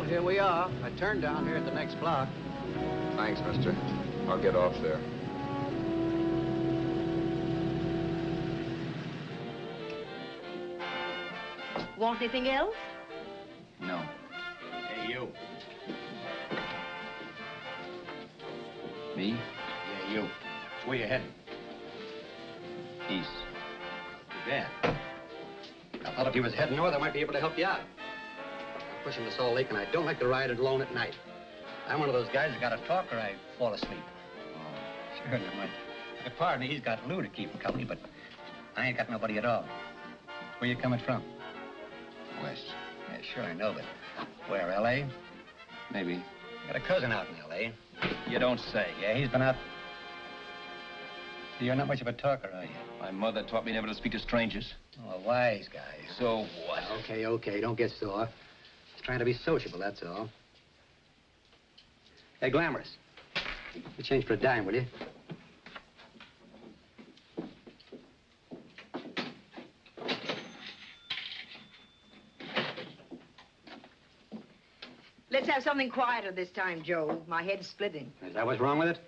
Here we are. I turned down here at the next block. Thanks, mister. I'll get off there. Want anything else? No. Hey, you. Me? Yeah, you. Where you heading? East. Too bad. I thought if you was heading north, I might be able to help you out. Pushing the Salt Lake, and I don't like to ride it alone at night. I'm one of those guys that got to talk or I fall asleep. Oh, sure, now my partner, he's got Lou to keep him company, but I ain't got nobody at all. Where you coming from? West. Yeah, sure, I know, but where, L.A.? Maybe. Got a cousin out in L.A. You don't say. Yeah, he's been out. So you're not much of a talker, are you? My mother taught me never to speak to strangers. Oh, a wise guy. So what? Okay, don't get sore. Just trying to be sociable, that's all. Hey, Glamorous. You change for a dime, will you? Let's have something quieter this time, Joe. My head's splitting. Is that what's wrong with it?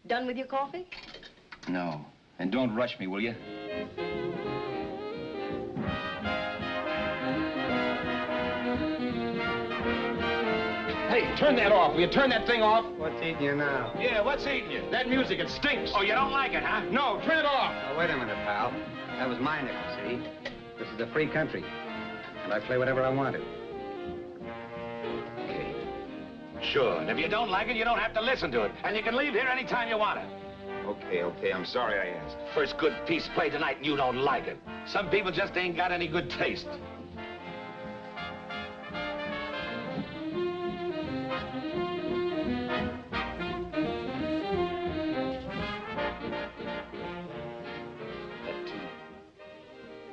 Done with your coffee? No. And don't rush me, will you? Hey, turn that off. Will you turn that thing off? What's eating you now? Yeah, what's eating you? That music, it stinks. Oh, you don't like it, huh? No, turn it off. Oh, wait a minute, pal. That was my nickel, see? This is a free country, and I play whatever I want to. Okay. Sure, and if you don't like it, you don't have to listen to it. And you can leave here anytime you want to. Okay, I'm sorry I asked. First good piece played tonight and you don't like it. Some people just ain't got any good taste.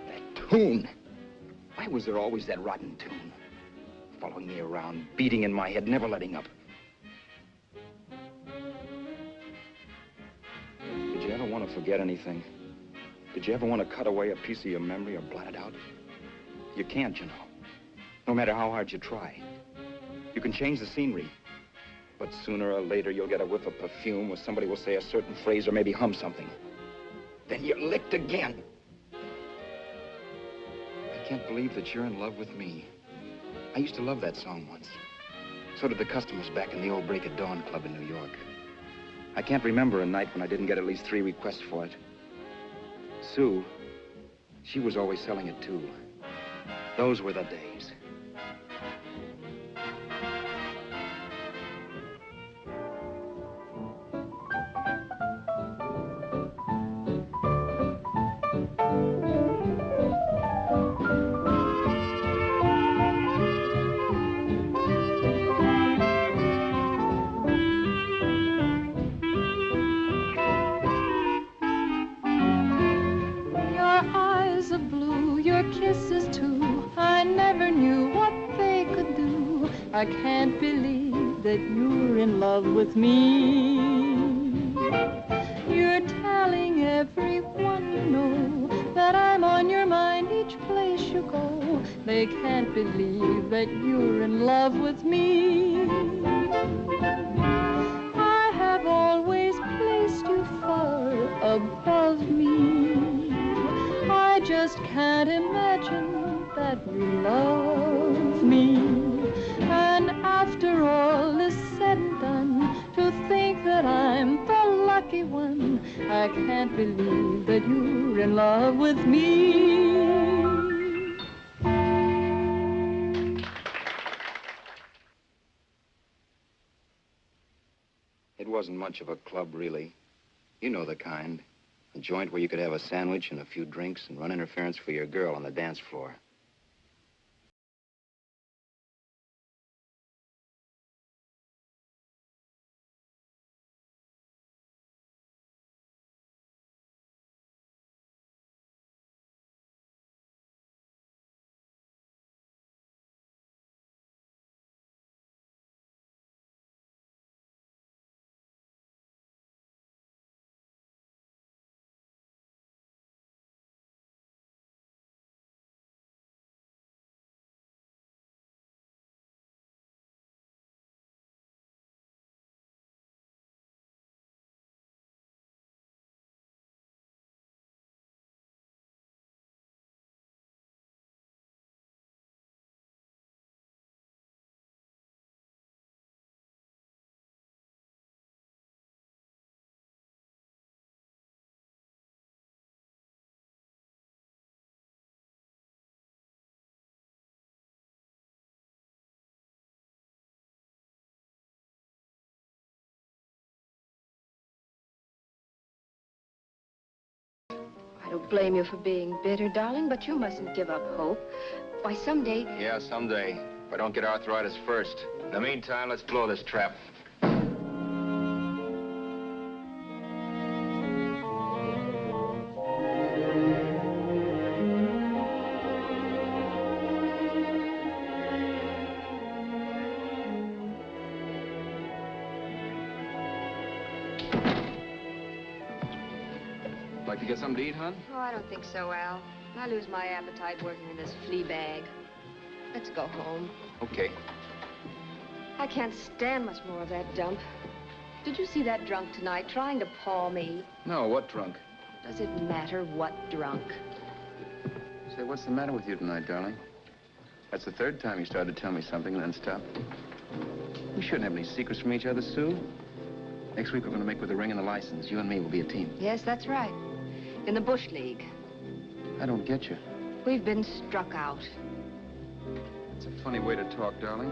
That tune. Why was there always that rotten tune? Following me around, beating in my head, never letting up. Did you ever want to forget anything? Did you ever want to cut away a piece of your memory or blot it out? You can't, you know. No matter how hard you try. You can change the scenery, but sooner or later you'll get a whiff of perfume or somebody will say a certain phrase or maybe hum something. Then you're licked again. I can't believe that you're in love with me. I used to love that song once. So did the customers back in the old Break of Dawn Club in New York. I can't remember a night when I didn't get at least 3 requests for it. Sue, she was always selling it too. Those were the days. Kisses too, I never knew I can't believe that you're in love with me. You're telling everyone you know that I'm on your mind each place you go. They can't believe that you're in love with me. I have always placed you far above me. I just can't imagine that you love me. And after all is said and done, to think that I'm the lucky one, I can't believe that you're in love with me. It wasn't much of a club, really. You know the kind. A joint where you could have a sandwich and a few drinks and run interference for your girl on the dance floor. I don't blame you for being bitter, darling, but you mustn't give up hope. Why, someday... Yeah, someday. If I don't get arthritis first. In the meantime, let's blow this trap. Like to get something to eat, hon? Oh, I don't think so, Al. I lose my appetite working in this flea bag. Let's go home. Okay. I can't stand much more of that dump. Did you see that drunk tonight trying to paw me? No, what drunk? Does it matter what drunk? Say, what's the matter with you tonight, darling? That's the third time you started to tell me something and then stopped. We shouldn't have any secrets from each other, Sue. Next week, we're going to make with the ring and the license. You and me will be a team. Yes, that's right. In the Bush League. I don't get you. We've been struck out. It's a funny way to talk, darling.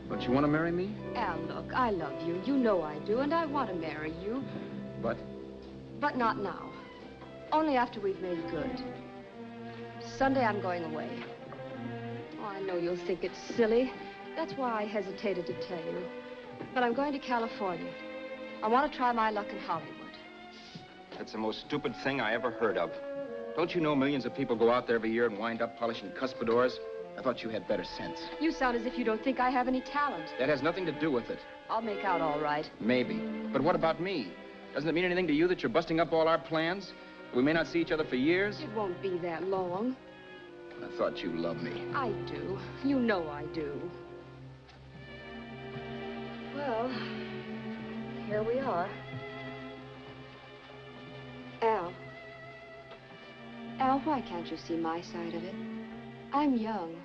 Don't you want to marry me? Al, look, I love you. You know I do, and I want to marry you. But? But not now. Only after we've made good. Sunday, I'm going away. Oh, I know you'll think it's silly. That's why I hesitated to tell you. But I'm going to California. I want to try my luck in Hollywood. That's the most stupid thing I ever heard of. Don't you know millions of people go out there every year and wind up polishing cuspidors? I thought you had better sense. You sound as if you don't think I have any talent. That has nothing to do with it. I'll make out all right. Maybe. But what about me? Doesn't it mean anything to you that you're busting up all our plans? We may not see each other for years? It won't be that long. I thought you loved me. I do. You know I do. Well, here we are. Al. Al, why can't you see my side of it? I'm young.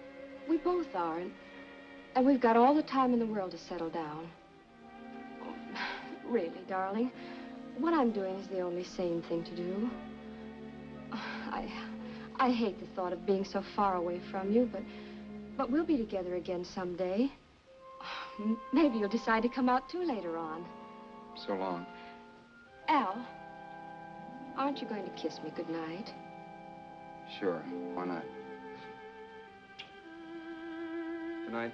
We both are, and we've got all the time in the world to settle down. Really, darling, what I'm doing is the only sane thing to do. I hate the thought of being so far away from you, but we'll be together again someday. Maybe you'll decide to come out too later on. So long. Al, aren't you going to kiss me goodnight? Sure, why not? Good night.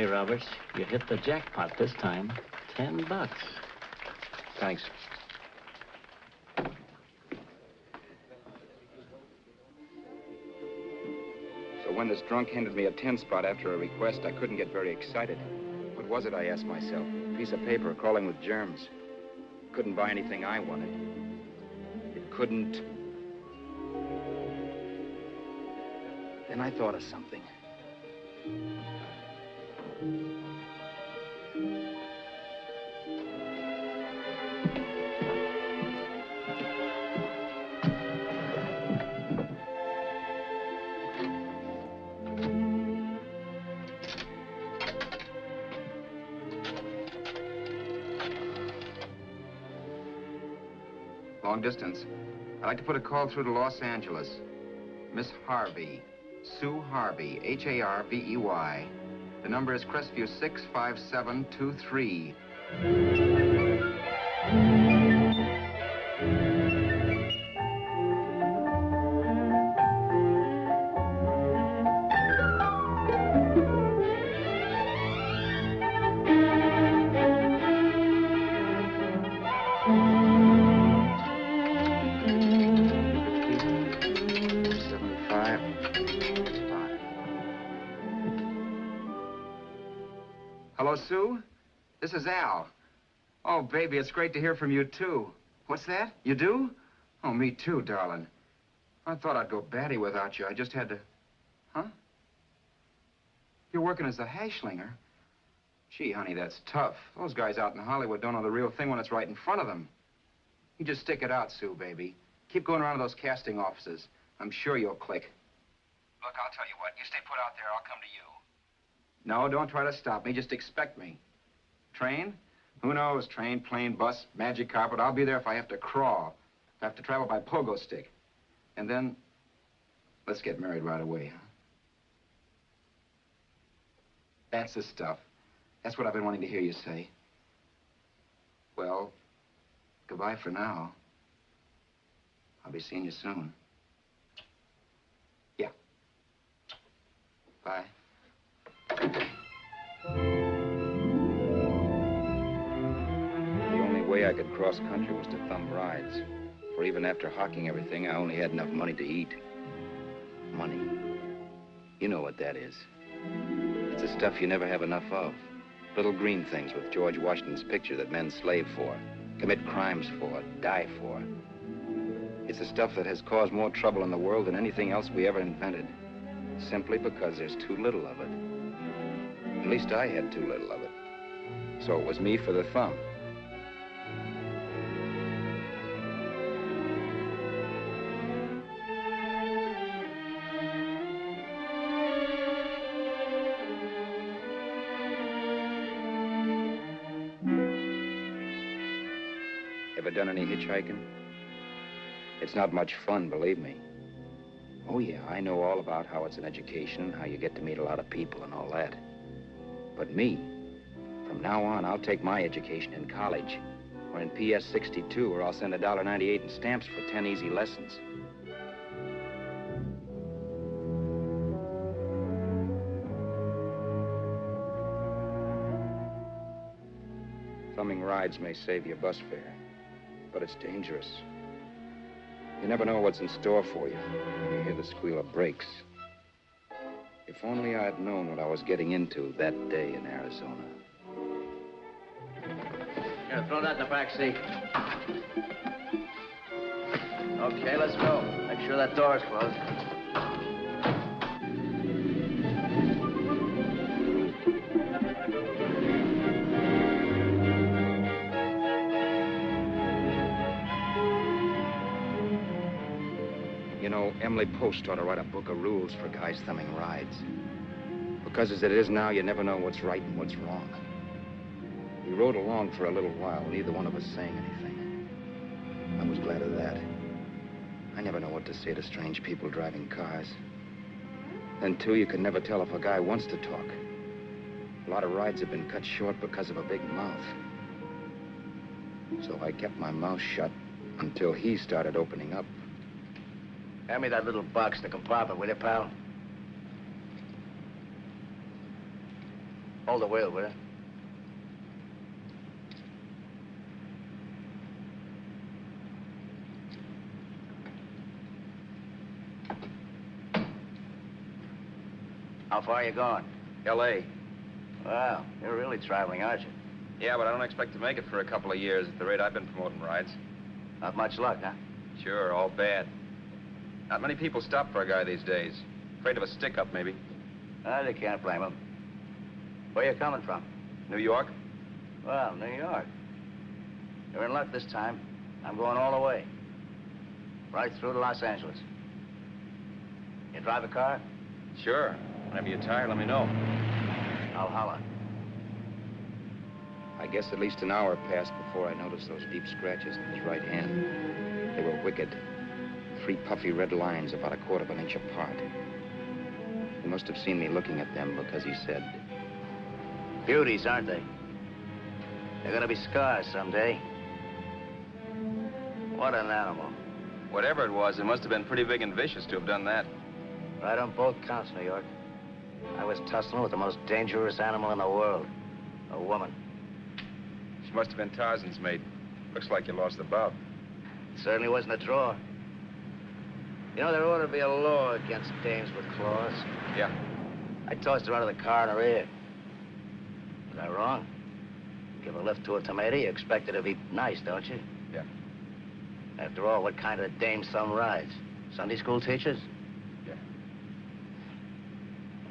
Roberts. You hit the jackpot this time. $10. Thanks. So when this drunk handed me a 10 spot after a request, I couldn't get very excited. What was it, I asked myself? A piece of paper crawling with germs. Couldn't buy anything I wanted. It couldn't... Then I thought of something. Long distance. I'd like to put a call through to Los Angeles. Miss Harvey. Sue Harvey, H-A-R-V-E-Y. The number is Crestview 65723. Hello, Sue? This is Al. Oh, baby, it's great to hear from you, too. What's that? You do? Oh, me too, darling. I thought I'd go batty without you. I just had to... Huh? You're working as a hashlinger? Gee, honey, that's tough. Those guys out in Hollywood don't know the real thing when it's right in front of them. You just stick it out, Sue, baby. Keep going around to those casting offices. I'm sure you'll click. Look, I'll tell you what. You stay put out there, I'll come to you. No, don't try to stop me. Just expect me. Train? Who knows? Train, plane, bus, magic carpet. I'll be there if I have to crawl. If I have to travel by pogo stick. And then, let's get married right away, huh? That's the stuff. That's what I've been wanting to hear you say. Well, goodbye for now. I'll be seeing you soon. Yeah. Bye. The only way I could cross country was to thumb rides. For even after hawking everything, I only had enough money to eat. Money. You know what that is. It's the stuff you never have enough of. Little green things with George Washington's picture that men slave for, commit crimes for, die for. It's the stuff that has caused more trouble in the world than anything else we ever invented. Simply because there's too little of it. At least I had too little of it. So it was me for the thumb. Ever done any hitchhiking? It's not much fun, believe me. Oh, yeah, I know all about how it's an education, how you get to meet a lot of people and all that. But me, from now on, I'll take my education in college, or in PS 62, or I'll send $1.98 in stamps for 10 easy lessons. Thumbing rides may save your bus fare, but it's dangerous. You never know what's in store for you when you hear the squeal of brakes. If only I'd known what I was getting into that day in Arizona. Here, throw that in the back seat. Okay, let's go. Make sure that door's closed. You know, Emily Post ought to write a book of rules for guys thumbing rides. Because as it is now, you never know what's right and what's wrong. We rode along for a little while, neither one of us saying anything. I was glad of that. I never know what to say to strange people driving cars. Then, too, you can never tell if a guy wants to talk. A lot of rides have been cut short because of a big mouth. So I kept my mouth shut until he started opening up. Hand me that little box, the compartment, will you, pal? Hold the wheel, will you? How far are you going? L.A. Wow, you're really traveling, aren't you? Yeah, but I don't expect to make it for a couple of years at the rate I've been promoting rides. Not much luck, huh? Sure, all bad. Not many people stop for a guy these days. Afraid of a stick-up, maybe. Well, you can't blame them. Where you coming from? New York? Well, New York. You're in luck this time. I'm going all the way. Right through to Los Angeles. You drive a car? Sure. Whenever you're tired, let me know. I'll holler. I guess at least an hour passed before I noticed those deep scratches in his right hand. They were wicked. 3 puffy red lines about a quarter of an inch apart. He must have seen me looking at them because he said, Beauties, aren't they? They're gonna be scars someday. What an animal. whatever it was, it must have been pretty big and vicious to have done that. Right on both counts, New York. I was tussling with the most dangerous animal in the world. A woman. She must have been Tarzan's mate. Looks like you lost the bout. It certainly wasn't a draw. You know, there ought to be a law against dames with claws. Yeah. I tossed her out of the car in her ear. Was I wrong? Give a lift to a tomato, you expect her to be nice, don't you? Yeah. After all, what kind of dame some rides? Sunday school teachers? Yeah.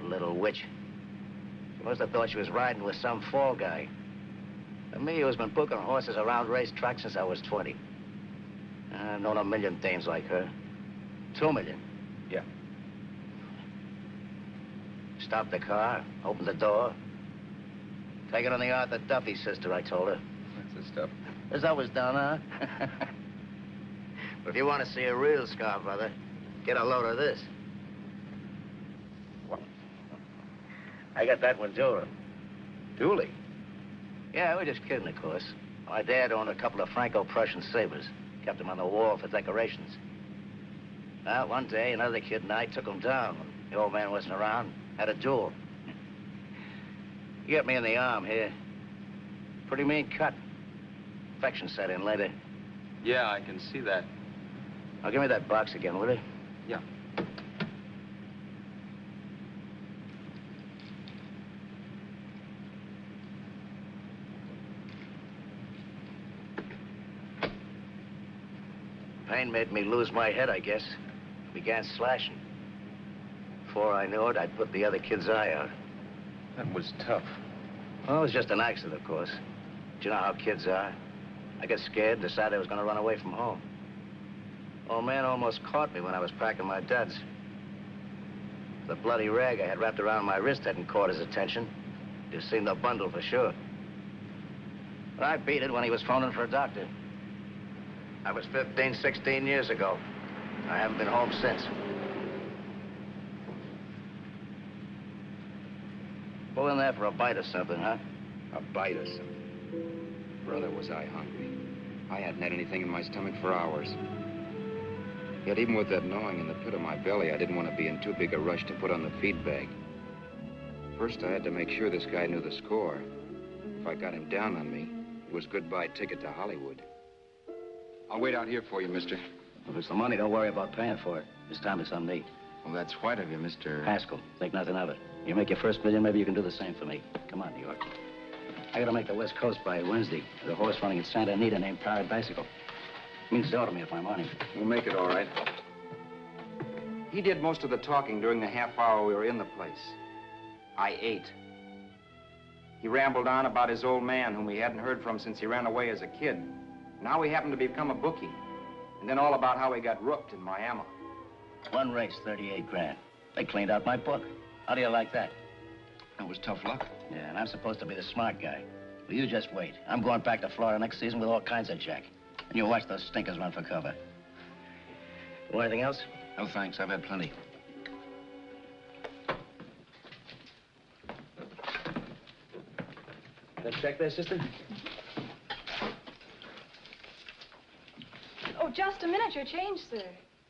A little witch. She must have thought she was riding with some fall guy. And me, who's been booking horses around racetracks since I was 20. I've known a million dames like her. 2 million. Yeah. Stopped the car, opened the door. Take it on the Arthur Duffy sister, I told her. That's the stuff. As I was done, huh? But if you want to see a real scar, brother, get a load of this. What? I got that one dueling. Dooley? Yeah, we're just kidding, of course. My dad owned a couple of Franco-Prussian sabers. Kept them on the wall for decorations. Well, one day, another kid and I took them down. When the old man wasn't around, had a duel. He got me in the arm here. Pretty mean cut. Infection set in later. Yeah, I can see that. Now, give me that box again, will you? Yeah. Pain made me lose my head, I guess. Began slashing. Before I knew it, I'd put the other kid's eye out. That was tough. Well, it was just an accident, of course. But you know how kids are. I got scared, decided I was going to run away from home. Old man almost caught me when I was packing my duds. The bloody rag I had wrapped around my wrist hadn't caught his attention. You've seen the bundle for sure. But I beat it when he was phoning for a doctor. That was 15, 16 years ago. I haven't been home since. Pull in there for a bite or something, huh? A bite or something. Brother, was I hungry. I hadn't had anything in my stomach for hours. Yet even with that gnawing in the pit of my belly, I didn't want to be in too big a rush to put on the feed bag. First, I had to make sure this guy knew the score. If I got him down on me, it was goodbye ticket to Hollywood. I'll wait out here for you, mister. If it's the money, don't worry about paying for it. This time it's on me. Well, that's white of you, Mr. Haskell, think nothing of it. You make your first million, maybe you can do the same for me. Come on, New York. I gotta make the West Coast by Wednesday. There's a horse running at Santa Anita named Bicycle. Means to me if I'm on him. We'll make it all right. He did most of the talking during the half hour we were in the place. I ate. He rambled on about his old man, whom we hadn't heard from since he ran away as a kid. Now he happened to become a bookie. And then all about how he got rooked in Miami. One race, 38 grand. They cleaned out my book. How do you like that? That was tough luck. Yeah, and I'm supposed to be the smart guy. Well, you just wait. I'm going back to Florida next season with all kinds of jack. And you watch those stinkers run for cover. Want anything else? No, thanks. I've had plenty. That check there, sister? Oh, just a minute. Your change, sir.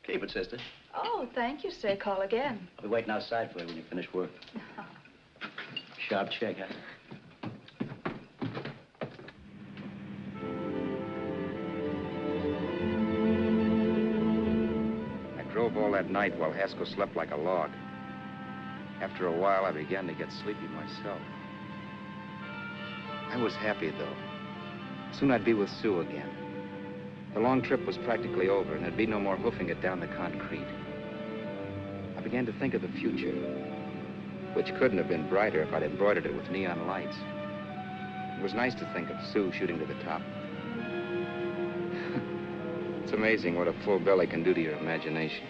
Keep it, sister. Oh, thank you, sir. Call again. I'll be waiting outside for you when you finish work. Sharp check, huh? all that night while Haskell slept like a log. After a while, I began to get sleepy myself. I was happy, though. Soon I'd be with Sue again. The long trip was practically over, and there'd be no more hoofing it down the concrete. I began to think of the future, which couldn't have been brighter if I'd embroidered it with neon lights. It was nice to think of Sue shooting to the top. It's amazing what a full belly can do to your imagination.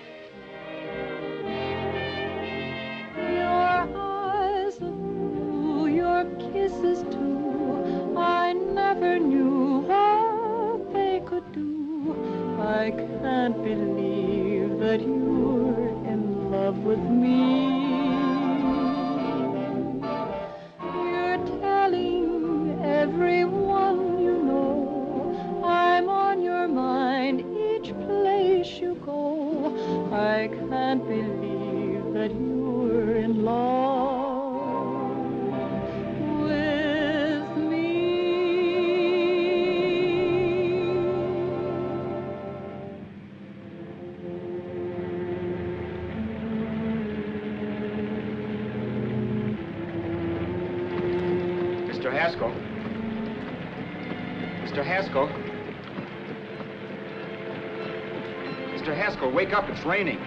Your eyes are blue, your kisses too. I never knew what they could do. I can't believe that you're in love with me. You're telling everyone you know I'm on your mind each place you go. I can't believe that you're in love with me. Mr. Haskell. Mr. Haskell. Mr. Haskell, wake up. It's raining.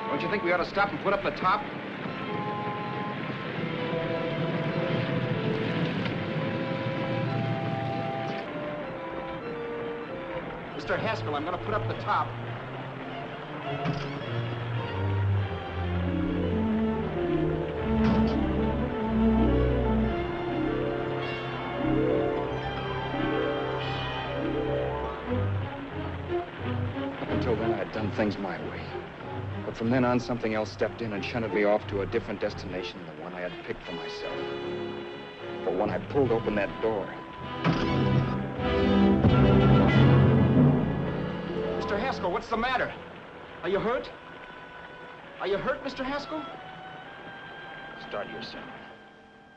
Don't you think we ought to stop and put up the top? Mr. Haskell, I'm going to put up the top. Up until then, I had done things my way. But from then on, something else stepped in and shunted me off to a different destination than the one I had picked for myself. But when I pulled open that door... Mr. Haskell, what's the matter? Are you hurt? Are you hurt, Mr. Haskell? Start your sermon.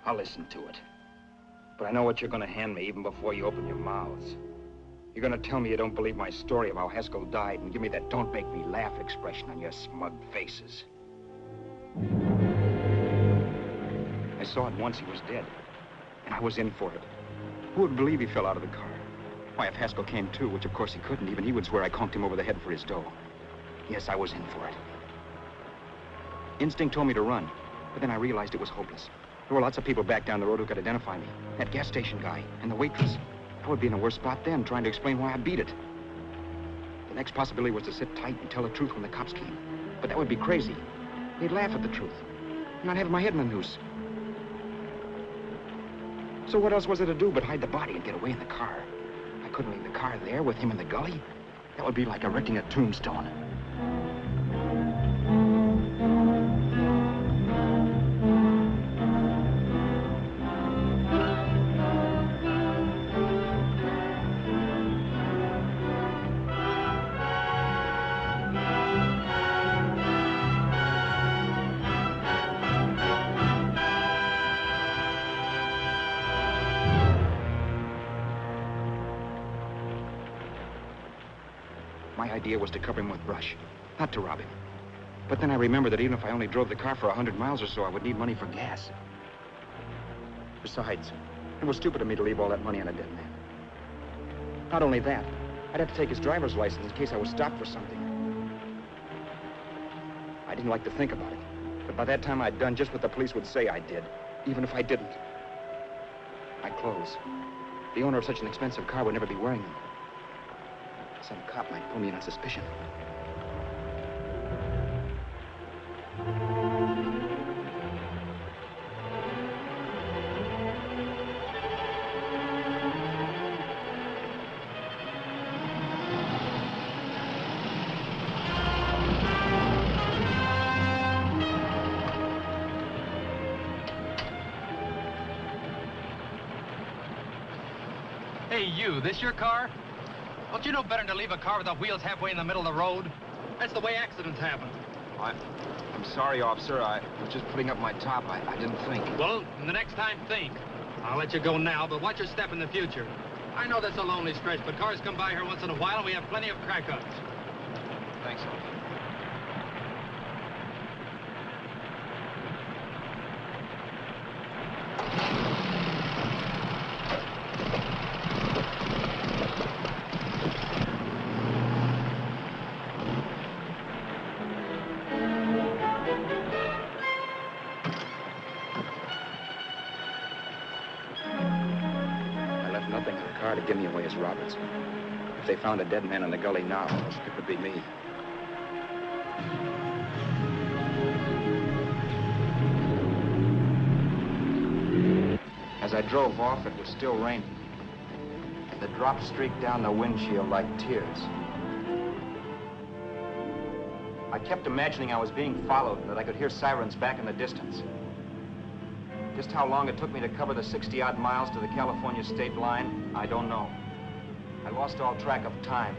I'll listen to it. But I know what you're going to hand me even before you open your mouths. You're going to tell me you don't believe my story of how Haskell died and give me that don't make me laugh expression on your smug faces. I saw it once he was dead, and I was in for it. Who would believe he fell out of the car? Why, if Haskell came too, which of course he couldn't, even he would swear I conked him over the head for his dough. Yes, I was in for it. Instinct told me to run, but then I realized it was hopeless. There were lots of people back down the road who could identify me. That gas station guy and the waitress. I would be in a worse spot then, trying to explain why I beat it. The next possibility was to sit tight and tell the truth when the cops came. But that would be crazy. They'd laugh at the truth. And I'd have my head in a noose. So what else was there to do but hide the body and get away in the car? I couldn't leave the car there with him in the gully. That would be like erecting a tombstone. My idea was to cover him with brush, not to rob him. But then I remembered that even if I only drove the car for 100 miles or so, I would need money for gas. Besides, it was stupid of me to leave all that money on a dead man. Not only that, I'd have to take his driver's license in case I was stopped for something. I didn't like to think about it, but by that time I'd done just what the police would say I did, even if I didn't. My clothes. The owner of such an expensive car would never be wearing them. Some cop might pull me in on suspicion. Hey, you, this your car? Don't you know better than to leave a car with the wheels halfway in the middle of the road? That's the way accidents happen. I'm sorry, officer. I was just putting up my top. I didn't think. Well, the next time, think. I'll let you go now, but watch your step in the future. I know that's a lonely stretch, but cars come by here once in a while, and we have plenty of crack-ups. Thanks, officer. car to give me away as Roberts. If they found a dead man in the gully now, it would be me. As I drove off, it was still raining. The drops streaked down the windshield like tears. I kept imagining I was being followed and that I could hear sirens back in the distance. Just how long it took me to cover the 60-odd miles to the California state line, I don't know. I lost all track of time.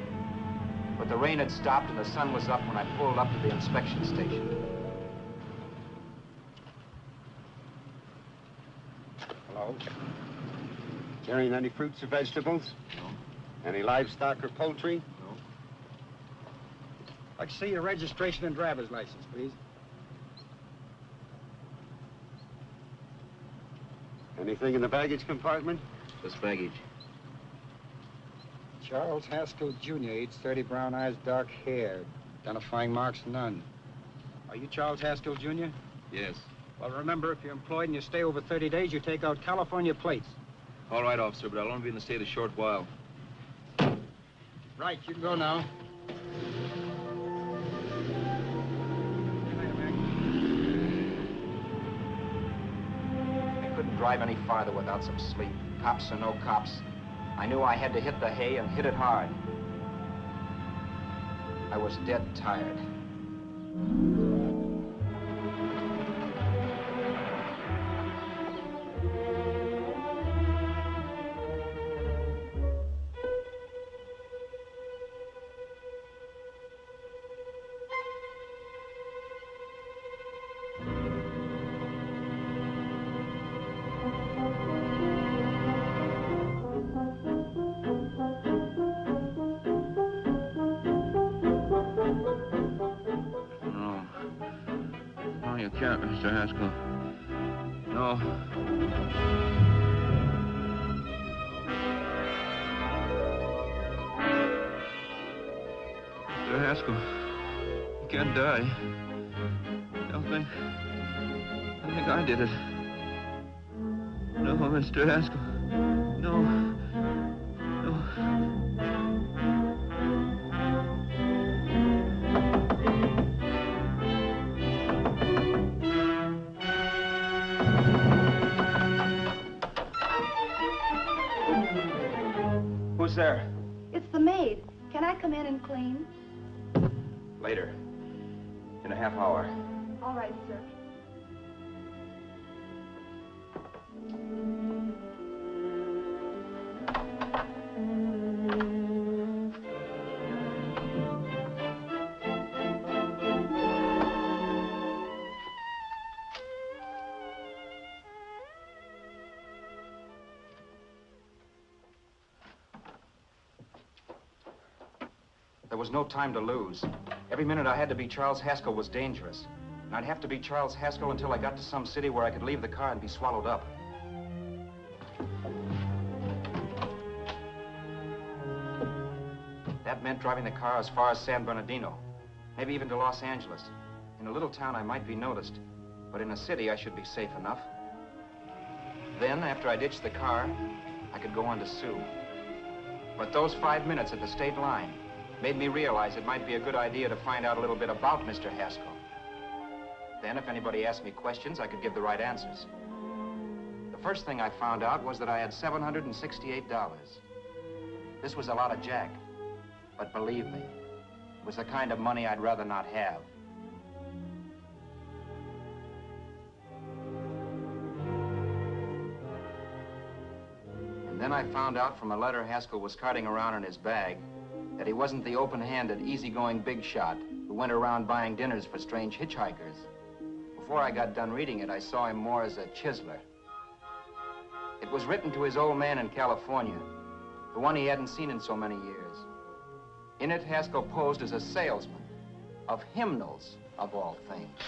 But the rain had stopped and the sun was up when I pulled up to the inspection station. Hello? Carrying any fruits or vegetables? No. Any livestock or poultry? No. I'd like to see your registration and driver's license, please. Anything in the baggage compartment? What's baggage? Charles Haskell, Jr., age 30, brown eyes, dark hair. Identifying marks, none. Are you Charles Haskell, Jr.? Yes. Well, remember, if you're employed and you stay over 30 days, you take out California plates. All right, officer, but I'll only be in the state a short while. Right, you can go now. I couldn't drive any farther without some sleep. Cops or no cops, I knew I had to hit the hay and hit it hard. I was dead tired. Mr. Haskell. No. Mr. Haskell, you can't die. I think I did it. No, Mr. Haskell. No. No. Who's there? It's the maid. Can I come in and clean? Later. In a half hour. All right, sir. There was no time to lose. Every minute I had to be Charles Haskell was dangerous. And I'd have to be Charles Haskell until I got to some city where I could leave the car and be swallowed up. That meant driving the car as far as San Bernardino, maybe even to Los Angeles. In a little town, I might be noticed, but in a city, I should be safe enough. Then, after I ditched the car, I could go on to Sue. But those 5 minutes at the state line made me realize it might be a good idea to find out a little bit about Mr. Haskell. Then, if anybody asked me questions, I could give the right answers. The first thing I found out was that I had $768. This was a lot of jack, but believe me, it was the kind of money I'd rather not have. And then I found out from a letter Haskell was carting around in his bag that he wasn't the open-handed, easygoing big shot who went around buying dinners for strange hitchhikers. Before I got done reading it, I saw him more as a chiseler. It was written to his old man in California, the one he hadn't seen in so many years. In it, Haskell posed as a salesman of hymnals, of all things.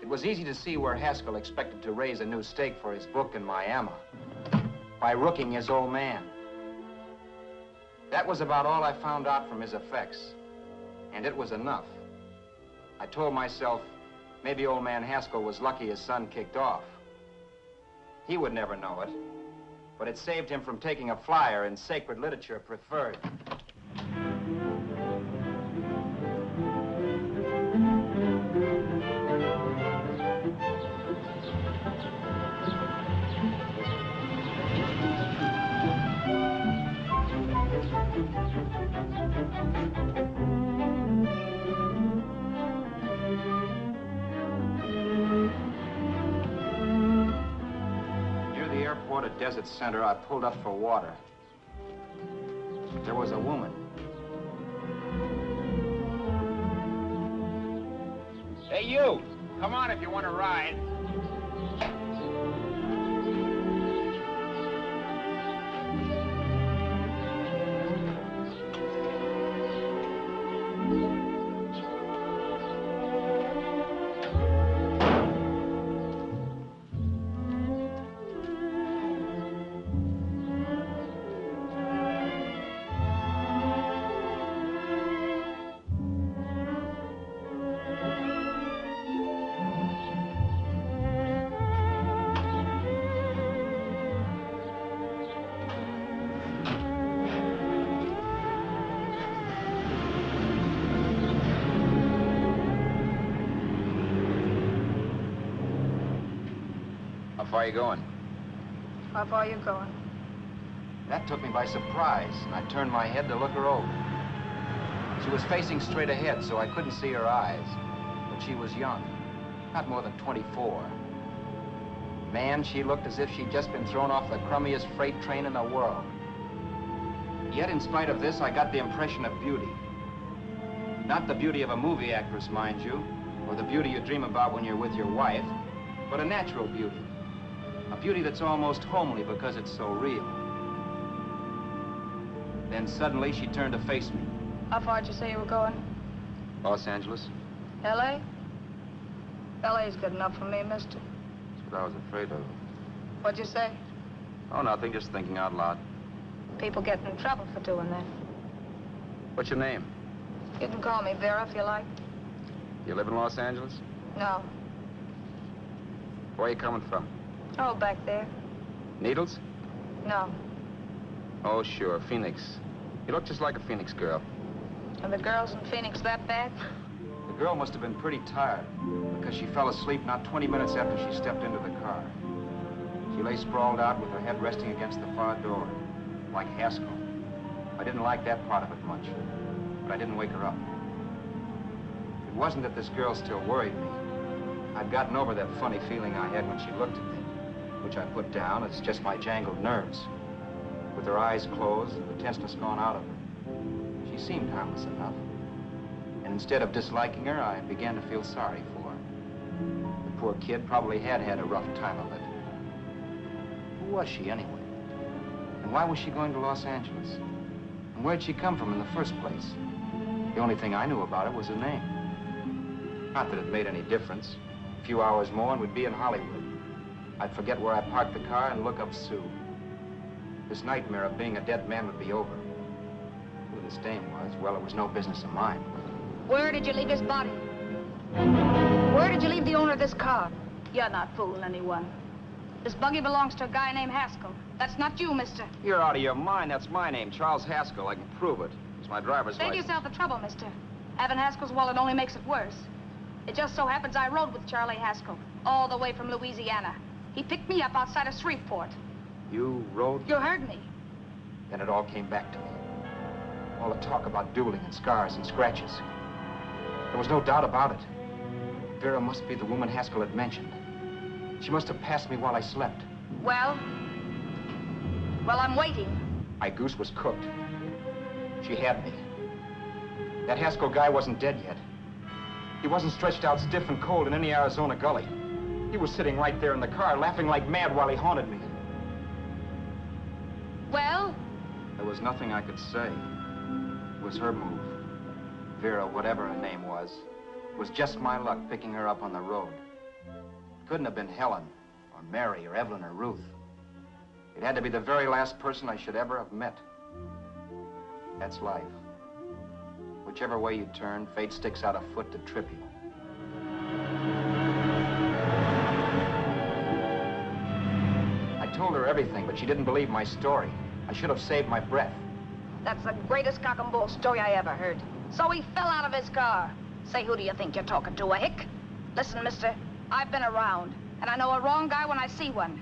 It was easy to see where Haskell expected to raise a new stake for his book in Miami by rooking his old man. That was about all I found out from his effects, and it was enough. I told myself, maybe old man Haskell was lucky his son kicked off. He would never know it, but it saved him from taking a flyer in sacred literature preferred. At Desert Center, I pulled up for water. There was a woman. Hey, you! Come on if you want to ride. How far are you going? How far are you going? That took me by surprise, and I turned my head to look her over. She was facing straight ahead, so I couldn't see her eyes. But she was young, not more than 24. Man, she looked as if she'd just been thrown off the crummiest freight train in the world. Yet, in spite of this, I got the impression of beauty. Not the beauty of a movie actress, mind you, or the beauty you dream about when you're with your wife, but a natural beauty. A beauty that's almost homely because it's so real. Then suddenly she turned to face me. How far did you say you were going? Los Angeles? L.A.? L.A.'s good enough for me, mister. That's what I was afraid of. What'd you say? Oh, nothing, just thinking out loud. People get in trouble for doing that. What's your name? You can call me Vera if you like. You live in Los Angeles? No. Where are you coming from? Oh, back there. Needles? No. Oh, sure, Phoenix. You look just like a Phoenix girl. Are the girls in Phoenix that bad? The girl must have been pretty tired, because she fell asleep not 20 minutes after she stepped into the car. She lay sprawled out with her head resting against the far door, like Haskell. I didn't like that part of it much, but I didn't wake her up. It wasn't that this girl still worried me. I'd gotten over that funny feeling I had when she looked at me, which I put down as just my jangled nerves. With her eyes closed and the tenseness gone out of her, she seemed harmless enough. And instead of disliking her, I began to feel sorry for her. The poor kid probably had had a rough time of it. Who was she anyway? And why was she going to Los Angeles? And where'd she come from in the first place? The only thing I knew about her was her name. Not that it made any difference. A few hours more and we'd be in Hollywood. I'd forget where I parked the car and look up Sue. This nightmare of being a dead man would be over. Who this dame was, well, it was no business of mine. Where did you leave his body? Where did you leave the owner of this car? You're not fooling anyone. This buggy belongs to a guy named Haskell. That's not you, mister. You're out of your mind. That's my name, Charles Haskell. I can prove it. It's my driver's Save license. yourself the trouble, mister. Having Haskell's wallet only makes it worse. It just so happens I rode with Charlie Haskell, all the way from Louisiana. He picked me up outside of Shreveport. You rode? You heard me. Then it all came back to me. All the talk about dueling and scars and scratches. There was no doubt about it. Vera must be the woman Haskell had mentioned. She must have passed me while I slept. Well, I'm waiting. My goose was cooked. She had me. That Haskell guy wasn't dead yet. He wasn't stretched out stiff and cold in any Arizona gully. He was sitting right there in the car, laughing like mad while he haunted me. Well? There was nothing I could say. It was her move. Vera, whatever her name was, it was just my luck picking her up on the road. It couldn't have been Helen, or Mary, or Evelyn, or Ruth. It had to be the very last person I should ever have met. That's life. Whichever way you turn, fate sticks out a foot to trip you. I told her everything, but she didn't believe my story. I should have saved my breath. That's the greatest cock and bull story I ever heard. So he fell out of his car. Say, who do you think you're talking to, a hick? Listen, mister, I've been around, and I know a wrong guy when I see one.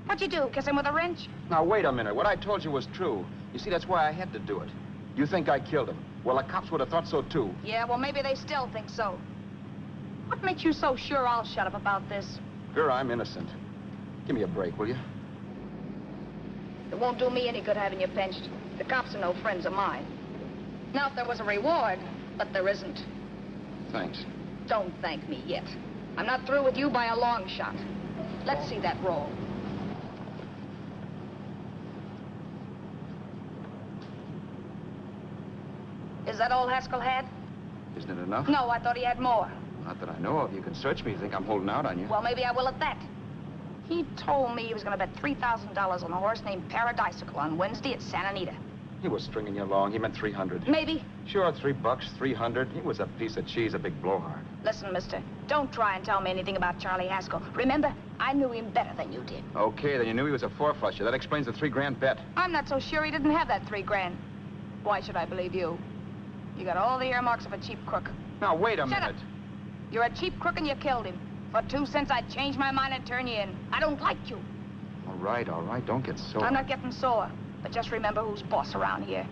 What'd you do, kiss him with a wrench? Now, wait a minute. What I told you was true. You see, that's why I had to do it. You think I killed him. Well, the cops would have thought so, too. Yeah, well, maybe they still think so. What makes you so sure I'll shut up about this? Vera, I'm innocent. Give me a break, will you? It won't do me any good having you pinched. The cops are no friends of mine. Now, if there was a reward, but there isn't. Thanks. Don't thank me yet. I'm not through with you by a long shot. Let's see that roll. Is that all Haskell had? Isn't it enough? No, I thought he had more. Not that I know of. You can search me. You think I'm holding out on you? Well, maybe I will at that. He told me he was going to bet $3,000 on a horse named Paradisical on Wednesday at Santa Anita. He was stringing you along. He meant 300. Maybe. Sure, $3, 300. He was a piece of cheese, a big blowhard. Listen, mister, don't try and tell me anything about Charlie Haskell. Remember, I knew him better than you did. Okay, then you knew he was a four-flusher. That explains the $3,000 bet. I'm not so sure he didn't have that $3,000. Why should I believe you? You got all the earmarks of a cheap crook. Now, wait a minute. Shut up. You're a cheap crook and you killed him. For 2 cents, I'd change my mind and turn you in. I don't like you. All right. Don't get sore. I'm not getting sore. But just remember who's boss around here.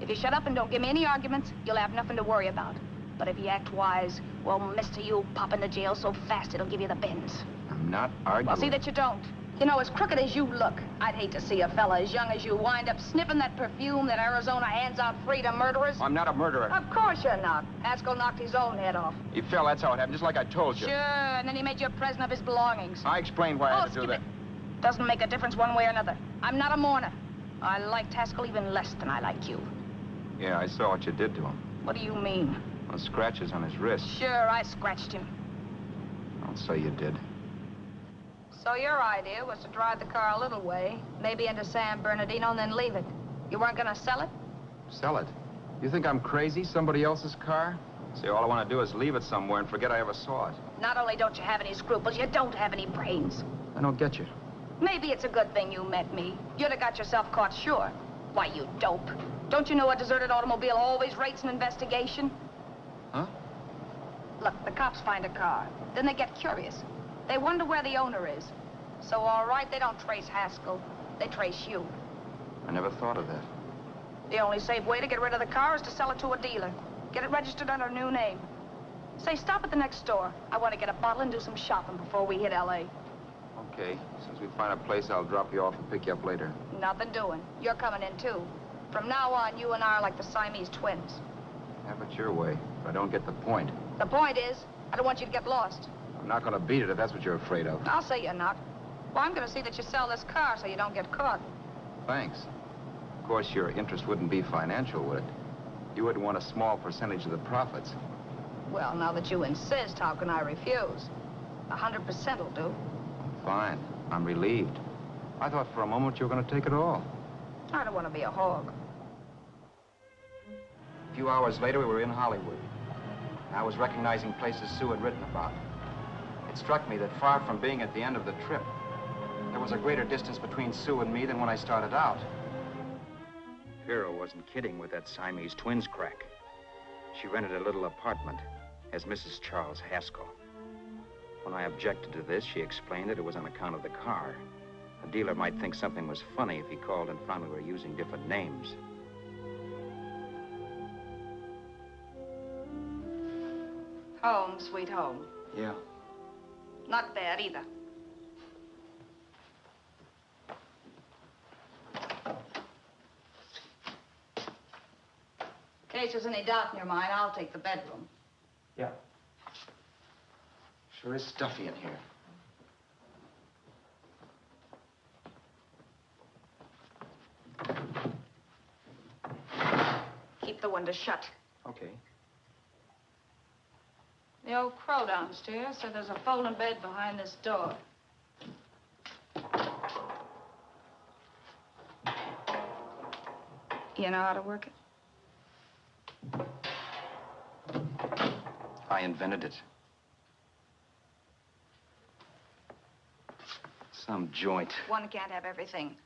If you shut up and don't give me any arguments, you'll have nothing to worry about. But if you act wise, well, mister, you'll pop into jail so fast it'll give you the bends. I'm not arguing. Well, see that you don't. You know, as crooked as you look, I'd hate to see a fella as young as you wind up sniffing that perfume that Arizona hands out free to murderers. I'm not a murderer. Of course you're not. Haskell knocked his own head off. He fell, that's how it happened, just like I told you. Sure, and then he made you a present of his belongings. I explained why I had to do that. Doesn't make a difference one way or another. I'm not a mourner. I liked Haskell even less than I like you. Yeah, I saw what you did to him. What do you mean? Well, scratches on his wrist. Sure, I scratched him. Don't say you did. So your idea was to drive the car a little way, maybe into San Bernardino, and then leave it. You weren't gonna sell it? Sell it? You think I'm crazy? Somebody else's car? See, all I want to do is leave it somewhere and forget I ever saw it. Not only don't you have any scruples, you don't have any brains. I don't get you. Maybe it's a good thing you met me. You'd have got yourself caught, sure. Why, you dope. Don't you know a deserted automobile always rates an investigation? Huh? Look, the cops find a car. Then they get curious. They wonder where the owner is. So, all right, they don't trace Haskell. They trace you. I never thought of that. The only safe way to get rid of the car is to sell it to a dealer. Get it registered under a new name. Say, stop at the next store. I want to get a bottle and do some shopping before we hit L.A. Okay. As soon as we find a place, I'll drop you off and pick you up later. Nothing doing. You're coming in, too. From now on, you and I are like the Siamese twins. Have it your way, but I don't get the point. The point is, I don't want you to get lost. I'm not going to beat it if that's what you're afraid of. I'll say you're not. Well, I'm going to see that you sell this car so you don't get caught. Thanks. Of course, your interest wouldn't be financial, would it? You would want a small percentage of the profits. Well, now that you insist, how can I refuse? 100% will do. Fine. I'm relieved. I thought for a moment you were going to take it all. I don't want to be a hog. A few hours later, we were in Hollywood. I was recognizing places Sue had written about. It struck me that far from being at the end of the trip, there was a greater distance between Sue and me than when I started out. Vera wasn't kidding with that Siamese twins crack. She rented a little apartment as Mrs. Charles Haskell. When I objected to this, she explained that it was on account of the car. A dealer might think something was funny if he called and found we were using different names. Home, sweet home. Yeah. Not bad, either. In case there's any doubt in your mind, I'll take the bedroom. Yeah. Sure is stuffy in here. Keep the window shut. Okay. The old crow downstairs said there's a folding bed behind this door. You know how to work it? I invented it. Some joint. One can't have everything.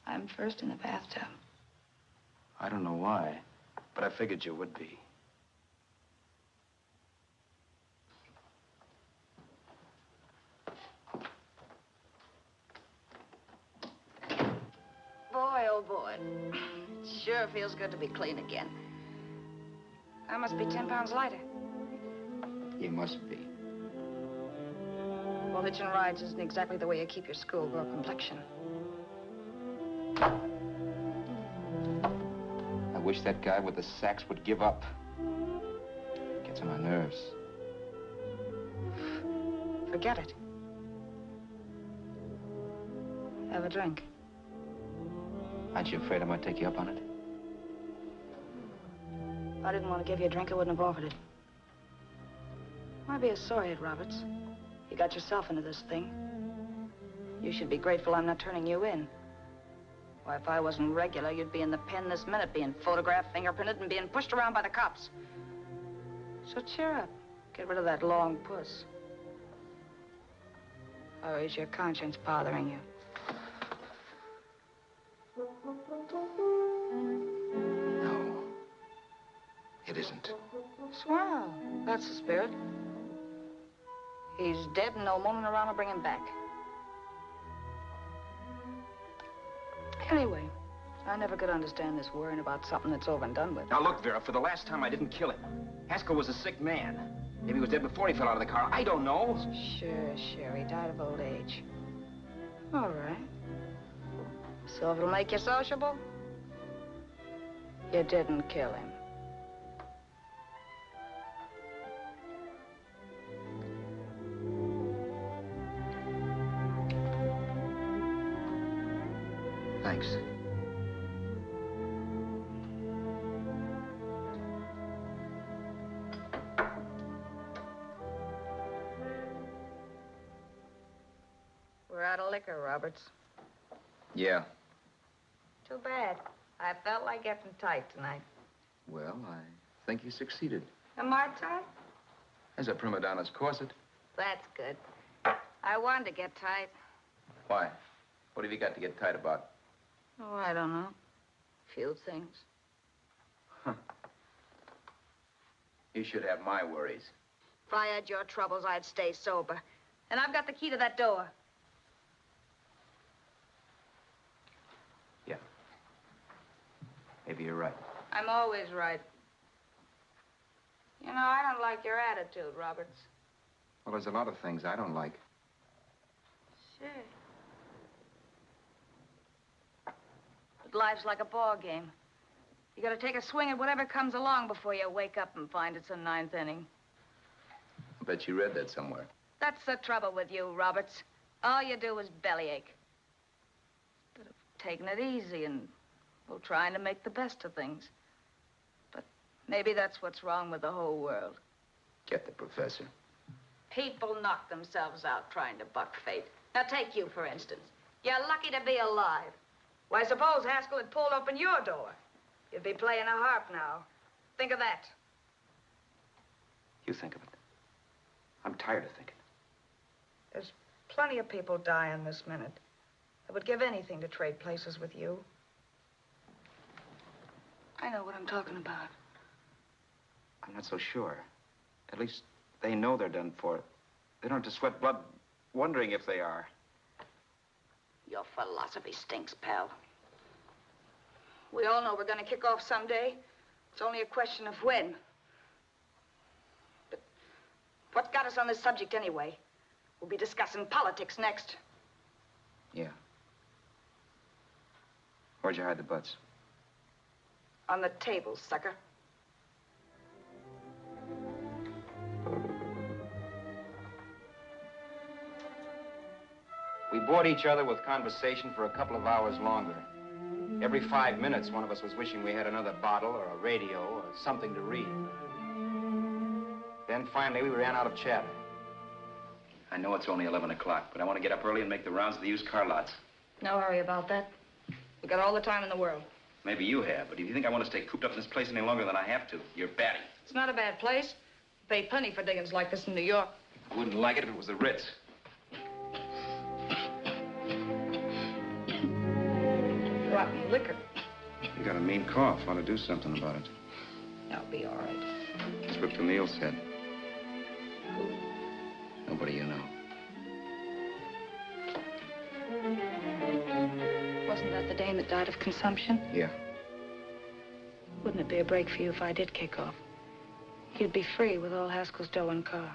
I'm first in the bathtub. I don't know why, but I figured you would be. Boy, oh boy. It sure feels good to be clean again. I must be 10 pounds lighter. You must be. Well, hitching rides isn't exactly the way you keep your schoolgirl complexion. I wish that guy with the sacks would give up. Gets on my nerves. Forget it. Have a drink. Aren't you afraid I might take you up on it? If I didn't want to give you a drink, I wouldn't have offered it. Why be a sorehead, Roberts? You got yourself into this thing. You should be grateful I'm not turning you in. Why, if I wasn't regular, you'd be in the pen this minute, being photographed, fingerprinted, and being pushed around by the cops. So cheer up. Get rid of that long puss. Or is your conscience bothering you? No. It isn't. Swell. That's the spirit. He's dead and no moaning around will bring him back. Anyway, I never could understand this worrying about something that's over and done with. Now look, Vera, for the last time I didn't kill him. Haskell was a sick man. Maybe he was dead before he fell out of the car. I don't know. Sure, he died of old age. All right. So if it'll make you sociable, you didn't kill him. Thanks. We're out of liquor, Roberts. Yeah. Too bad. I felt like getting tight tonight. Well, I think you succeeded. Am I tight? As a prima donna's corset. That's good. I wanted to get tight. Why? What have you got to get tight about? Oh, I don't know. Few things. Huh. You should have my worries. If I had your troubles, I'd stay sober. And I've got the key to that door. Yeah. Maybe you're right. I'm always right. You know, I don't like your attitude, Roberts. Well, there's a lot of things I don't like. Sure. But life's like a ball game. You gotta take a swing at whatever comes along before you wake up and find it's a ninth inning. I bet you read that somewhere. That's the trouble with you, Roberts. All you do is bellyache. Instead of taking it easy and, well, trying to make the best of things. But maybe that's what's wrong with the whole world. Get the professor. People knock themselves out trying to buck fate. Now, take you, for instance. You're lucky to be alive. Why, suppose Haskell had pulled open your door. You'd be playing a harp now. Think of that. You think of it. I'm tired of thinking. There's plenty of people dying this minute. I would give anything to trade places with you. I know what I'm talking about. I'm not so sure. At least they know they're done for. They don't have to sweat blood wondering if they are. Your philosophy stinks, pal. We all know we're going to kick off someday. It's only a question of when. But what got us on this subject anyway? We'll be discussing politics next. Yeah. Where'd you hide the butts? On the table, sucker. We bored each other with conversation for a couple of hours longer. Every 5 minutes, one of us was wishing we had another bottle or a radio or something to read. Then finally, we ran out of chatter. I know it's only 11 o'clock, but I want to get up early and make the rounds of the used car lots. No hurry about that. We've got all the time in the world. Maybe you have, but if you think I want to stay cooped up in this place any longer than I have to, you're batty. It's not a bad place. Pay plenty for diggings like this in New York. I wouldn't like it if it was the Ritz. Rotten liquor. You got a mean cough. Ought to do something about it. I'll be all right. That's what Camille said. Who? Nobody you know. Wasn't that the dame that died of consumption? Yeah. Wouldn't it be a break for you if I did kick off? You'd be free with all Haskell's dough and car.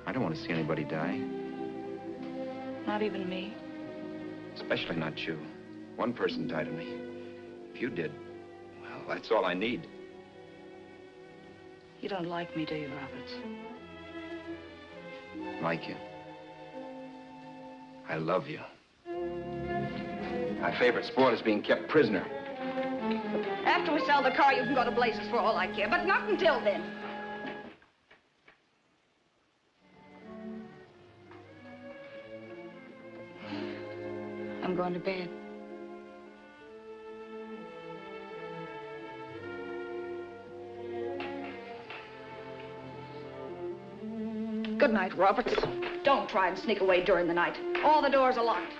I don't want to see anybody die. Not even me. Especially not you. One person died of me. If you did, well, that's all I need. You don't like me, do you, Roberts? Like you. I love you. My favorite sport is being kept prisoner. After we sell the car, you can go to blazes for all I care, but not until then. I'm going to bed. Good night, Roberts. Don't try and sneak away during the night. All the doors are locked.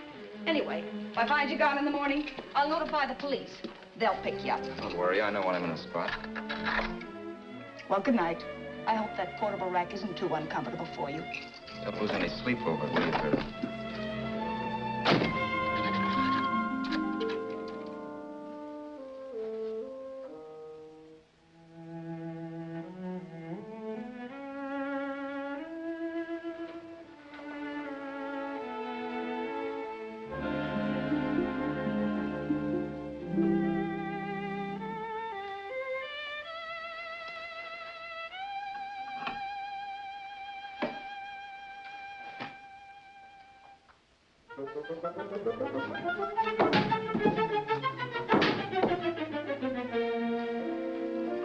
Anyway, if I find you gone in the morning, I'll notify the police. They'll pick you up. Don't worry, I know when I'm in a spot. Well, good night. I hope that portable rack isn't too uncomfortable for you. Don't lose any sleep over it, will you, Vera?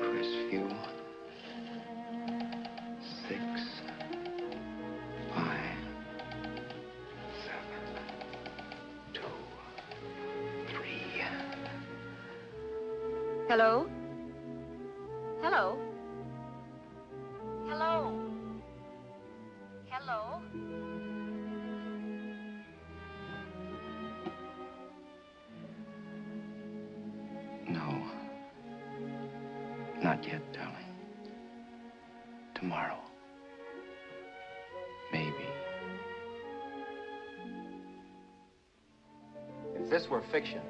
Crestview. 6, 5, 7, 2, 3. Hello? Hello? Hello? Hello? No. Not yet, darling. Tomorrow. Maybe. If this were fiction,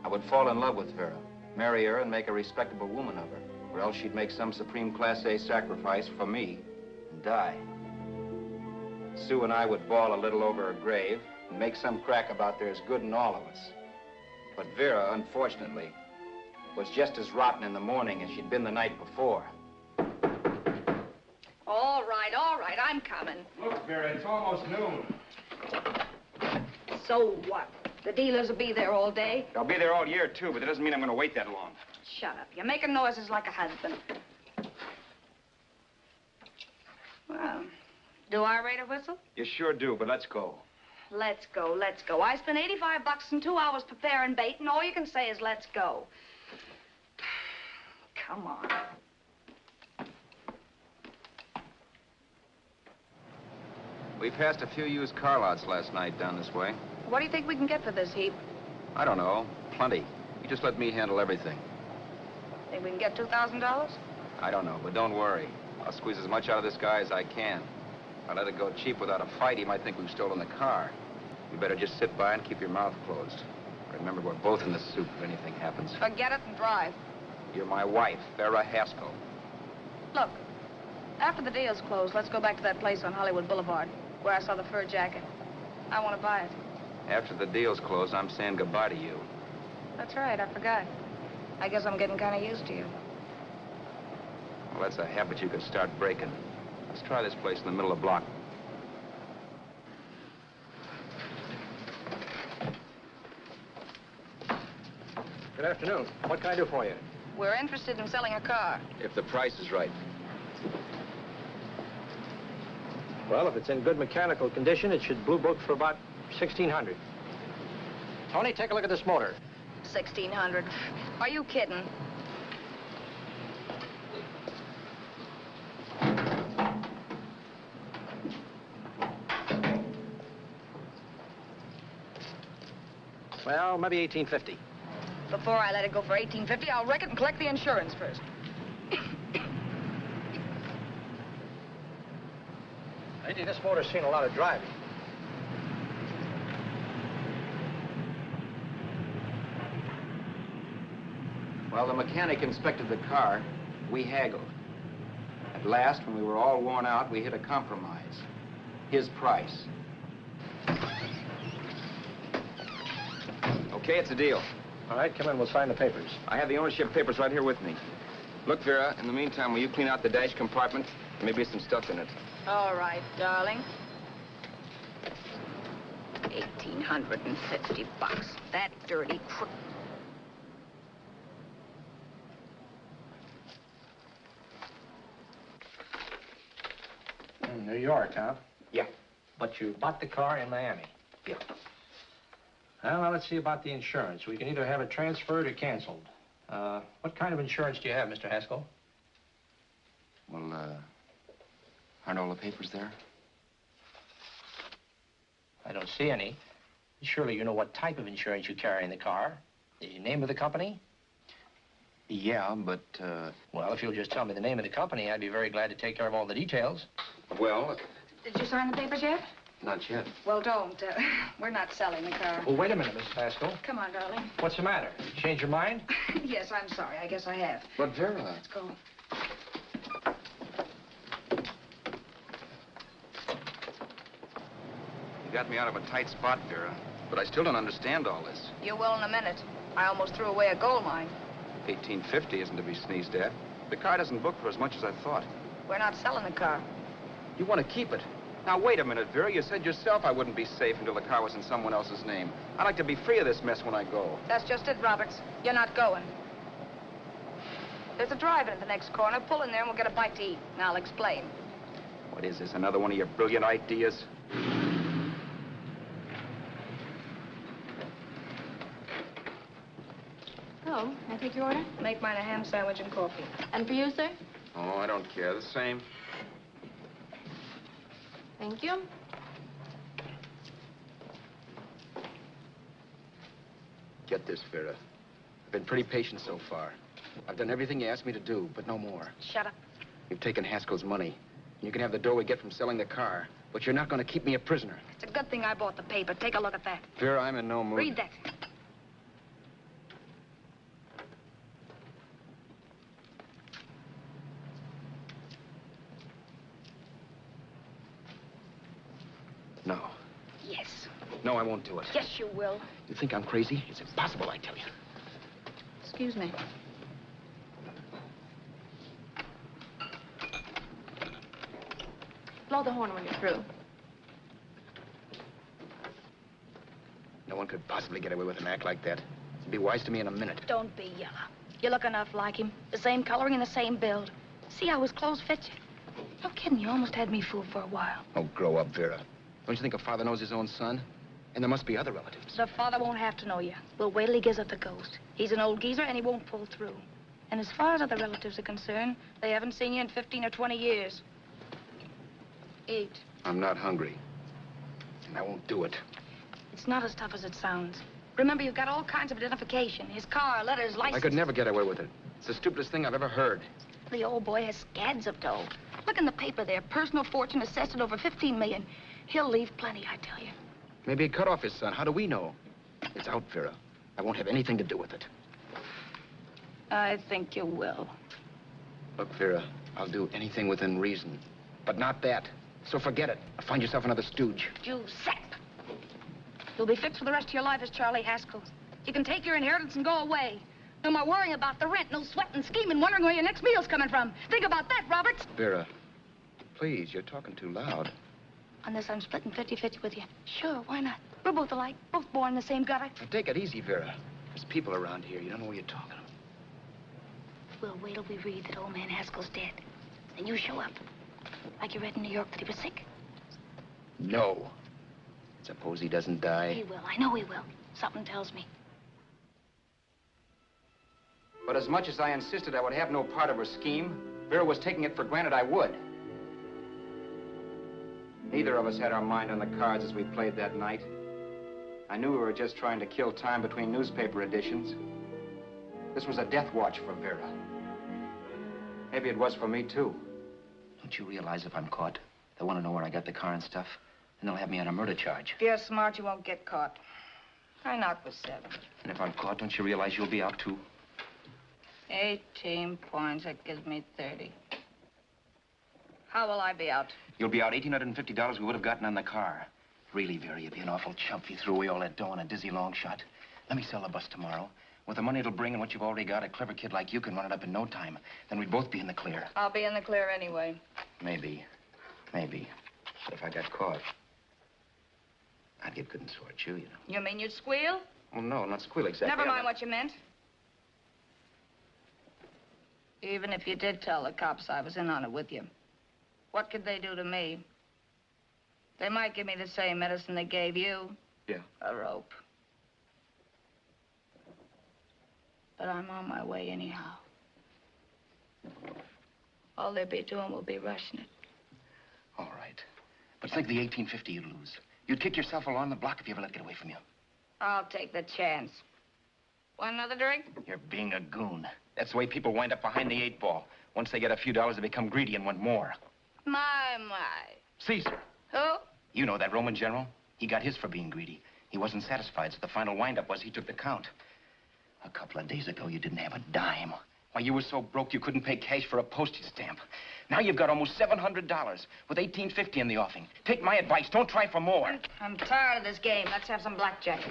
I would fall in love with Vera, marry her, and make a respectable woman of her. Or else she'd make some supreme Class A sacrifice for me and die. Sue and I would bawl a little over her grave and make some crack about there's good in all of us. But Vera, unfortunately, was just as rotten in the morning as she'd been the night before. All right, I'm coming. Look, Vera, it's almost noon. So what? The dealers will be there all day? I'll be there all year, too, but that doesn't mean I'm going to wait that long. Shut up. You're making noises like a husband. Well, do I rate a whistle? You sure do, but let's go. Let's go, let's go. I spent $85 and 2 hours preparing bait, and all you can say is let's go. Come on. We passed a few used car lots last night down this way. What do you think we can get for this heap? I don't know. Plenty. You just let me handle everything. Think we can get $2,000? I don't know, but don't worry. I'll squeeze as much out of this guy as I can. If I let it go cheap without a fight, he might think we've stolen the car. You better just sit by and keep your mouth closed. Remember, we're both in the soup if anything happens. Forget it and drive. You're my wife, Vera Haskell. Look, after the deal's closed, let's go back to that place on Hollywood Boulevard where I saw the fur jacket. I want to buy it. After the deal's closed, I'm saying goodbye to you. That's right, I forgot. I guess I'm getting kind of used to you. Well, that's a habit you could start breaking. Let's try this place in the middle of the block. Good afternoon. What can I do for you? We're interested in selling a car. If the price is right. Well, if it's in good mechanical condition, it should blue book for about $1,600. Tony, take a look at this motor. $1,600. Are you kidding? Well, maybe 1850. Before I let it go for 1850, I'll wreck it and collect the insurance first. Lady, this motor's seen a lot of driving. Well, the mechanic inspected the car. We haggled. At last, when we were all worn out, we hit a compromise. His price. Okay, it's a deal. All right, come in. We'll sign the papers. I have the ownership papers right here with me. Look, Vera, in the meantime, will you clean out the dash compartment? There may be some stuff in it. All right, darling. 1,850 bucks. That dirty crook. New York, huh? Yeah. But you bought the car in Miami? Yeah. Well, now, let's see about the insurance. We can either have it transferred or canceled. What kind of insurance do you have, Mr. Haskell? Well, aren't all the papers there? I don't see any. Surely you know what type of insurance you carry in the car. The name of the company? Yeah, but, Well, if you'll just tell me the name of the company, I'd be very glad to take care of all the details. well, Did you sign the papers yet? not yet. Well, don't. We're not selling the car. Well, wait a minute, Mrs. Haskell. Come on, darling. What's the matter? You changed your mind? Yes, I'm sorry. I guess I have. But, Vera... Let's go. You got me out of a tight spot, Vera. But I still don't understand all this. You will in a minute. I almost threw away a gold mine. 1850 isn't to be sneezed at. The car doesn't book for as much as I thought. We're not selling the car. You want to keep it. Now, wait a minute, Vera. You said yourself I wouldn't be safe until the car was in someone else's name. I'd like to be free of this mess when I go. That's just it, Roberts. You're not going. There's a drive-in at the next corner. Pull in there and we'll get a bite to eat. And I'll explain. What is this, another one of your brilliant ideas? Oh, may I take your order? Make mine a ham sandwich and coffee. And for you, sir? Oh, I don't care. The same. Thank you. Get this, Vera. I've been pretty patient so far. I've done everything you asked me to do, but no more. Shut up. You've taken Haskell's money. You can have the dough we get from selling the car, but you're not going to keep me a prisoner. It's a good thing I bought the paper. Take a look at that. Vera, I'm in no mood. Read that. No. Yes. No, I won't do it. Yes, you will. You think I'm crazy? It's impossible, I tell you. Excuse me. Blow the horn when you're through. No one could possibly get away with an act like that. It'd be wise to me in a minute. Don't be yellow. You look enough like him. The same coloring and the same build. See how his clothes fit you? No kidding, you almost had me fooled for a while. Oh, grow up, Vera. Don't you think a father knows his own son? And there must be other relatives. The father won't have to know you. We'll wait till he gives up the ghost. He's an old geezer and he won't pull through. And as far as other relatives are concerned, they haven't seen you in 15 or 20 years. Eat. I'm not hungry. And I won't do it. It's not as tough as it sounds. Remember, you've got all kinds of identification. His car, letters, license. I could never get away with it. It's the stupidest thing I've ever heard. The old boy has scads of dough. Look in the paper there. Personal fortune assessed at over 15 million. He'll leave plenty, I tell you. Maybe he cut off his son. How do we know? It's out, Vera. I won't have anything to do with it. I think you will. Look, Vera, I'll do anything within reason. But not that. So forget it. Or find yourself another stooge. You sap. You'll be fixed for the rest of your life as Charlie Haskell. You can take your inheritance and go away. No more worrying about the rent, no sweating, scheming, wondering where your next meal's coming from. Think about that, Roberts. Vera, please, you're talking too loud. On this, I'm splitting 50-50 with you. Sure, why not? We're both alike, both born in the same gutter. Now, take it easy, Vera. There's people around here. You don't know what you're talking about. We'll wait till we read that old man Haskell's dead. Then you show up. Like you read in New York that he was sick. No. Suppose he doesn't die. He will. I know he will. Something tells me. But as much as I insisted I would have no part of her scheme, Vera was taking it for granted I would. Neither of us had our mind on the cards as we played that night. I knew we were just trying to kill time between newspaper editions. This was a death watch for Vera. Maybe it was for me, too. Don't you realize if I'm caught, they'll want to know where I got the car and stuff, and they'll have me on a murder charge. If you're smart, you won't get caught. I knock for 7. And if I'm caught, don't you realize you'll be out, too? 18 points. That gives me 30. How will I be out? You'll be out $1,850 we would have gotten on the car. Really, Vera, you'd be an awful chump if you threw away all that dough on a dizzy long shot. Let me sell the bus tomorrow. With the money it'll bring and what you've already got, a clever kid like you can run it up in no time. Then we'd both be in the clear. I'll be in the clear anyway. Maybe. Maybe. But if I got caught, I'd get good and sore at you, you know. You mean you'd squeal? Well, no, not squeal exactly. Never mind what you meant. Even if you did tell the cops I was in on it with you, what could they do to me? They might give me the same medicine they gave you. Yeah. A rope. But I'm on my way anyhow. All they'll be doing will be rushing it. All right. But think of the $1,850 you'd lose. You'd kick yourself along the block if you ever let it get away from you. I'll take the chance. Want another drink? You're being a goon. That's the way people wind up behind the 8 ball. Once they get a few dollars, they become greedy and want more. My. Caesar. Who? You know that Roman general? He got his for being greedy. He wasn't satisfied, so the final wind-up was he took the count. A couple of days ago, you didn't have a dime. Why, you were so broke you couldn't pay cash for a postage stamp. Now you've got almost $700 with $1,850 in the offing. Take my advice. Don't try for more. I'm tired of this game. Let's have some blackjack.